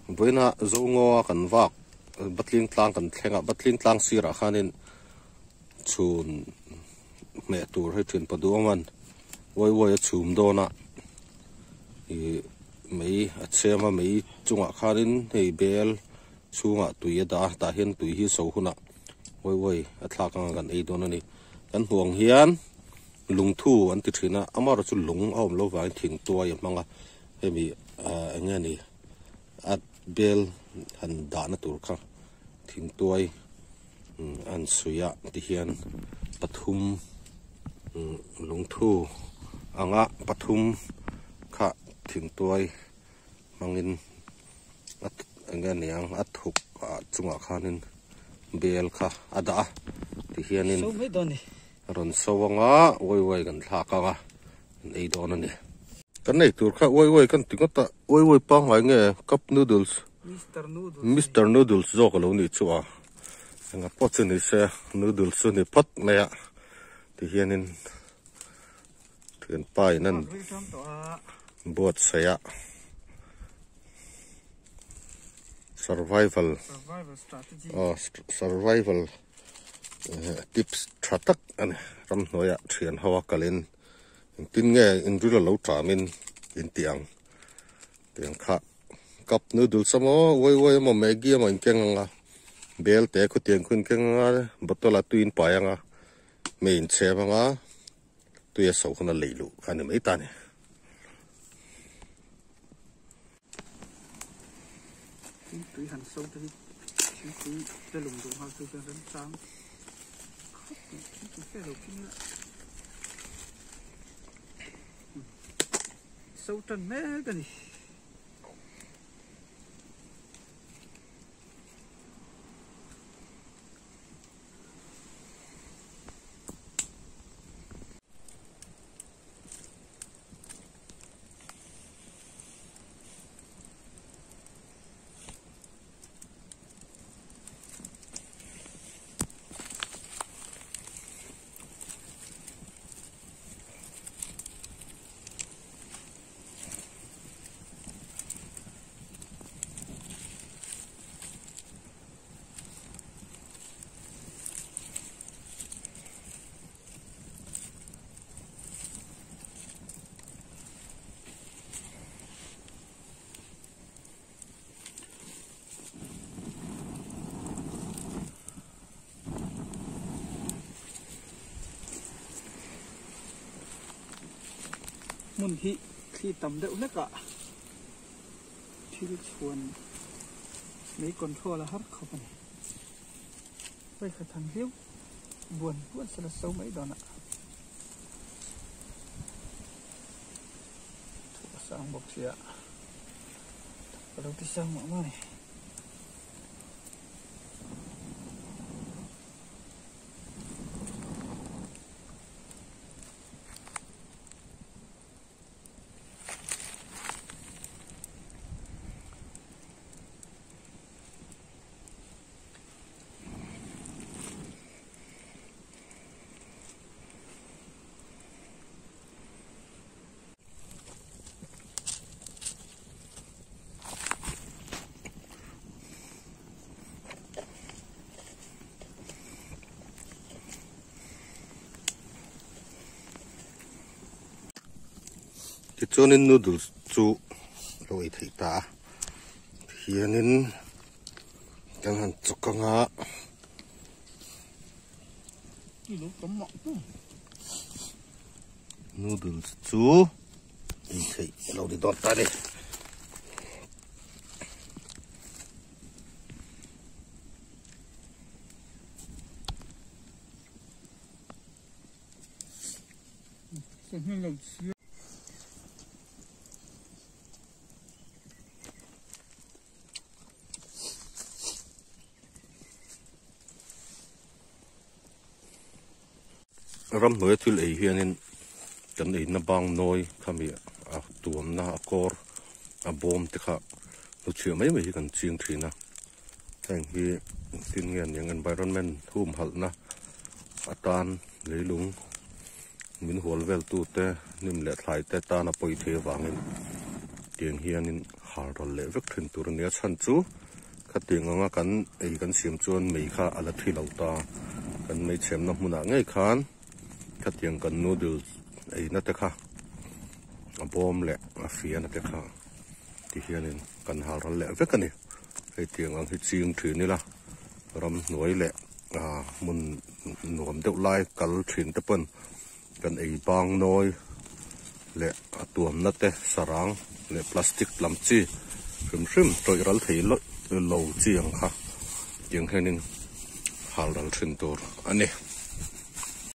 với na dấu ngô cần vạc bắt linh tlang cần thèn bắt linh tlang xì ra khanin chun mẹ tur hay chuyện bắt đầu man voi chum do na thì mấy xem mà mấy chung khanin thì bel chunga tui da hian tui hi so huna voi athak kan ei don ani kan huang hian lung thu an ti thina amar chu lung om lo wa thing tua ya manga hemi enge ni at bel han da na tur kha thing tuai an suya ti hian pathum lung thu anga pathum kha thing tuai mangin at enge ni ang athuk chunga khanin bel kha ada ti hianin so mai doni ron sawanga oi kan thaka ga ei don ani kan nei tur kha oi kan tingata oi pa ngai nge cup noodles Mr Noodles zo ko lo ni chuwa nga pot ni se noodles ni pot me ya ti hianin thian pai nan bot saya survival strategy survival tips thatak an ram noya thian hawa kalin tin nge in ru lo tra min in tiang kha cup noodles samo voi mo maggi mo kenga bel te khu tiang kun kenga botola tuin payanga main chewanga tuya so khona leilu ani mai ta ne tui hẳn sâu tới tui cái lùng đồ hoa tui cái sáng tui cái lục kia sâu trần mé cái gì mun hi khi tầm đậu hết cả thì chuồn mấy con thua là hết không này bây giờ thằng hiếu buồn sẽ là sâu mấy đòn ạ sang bọc xịa đầu tiên sang mọi người này chuanin noodles chu loi thei ta hianin kan han chukanga noodles chu ei thei lo di dot ta đi ram noi thul ei hianin kan ei na bang noi khami a tuam na akor a bom te kha lu chiu mai mai kan ching thina tang hi tin ngen yang environment hum hal na atan leilung min hol vel tu te nim le thlai te ta na poi the wangin tiang hianin hal ral le vek thin tur nia chan chu khating anga kan ei kan siam chuan mei kha ala thilo ta kan mei chem na hmuna ngei khan khating kan noodles ei na te kha a bom le a fia na te kha ti hianin kan hal ral le vek ani hei tiang ang hi ching thi ni la ram noi le mun nuam deuh lai kal thin te pon kan ei bang noi le atuam na te sarang le plastic lam chi hrim troi ral thei lo chiang kha tiang henin hal ral thin tur ani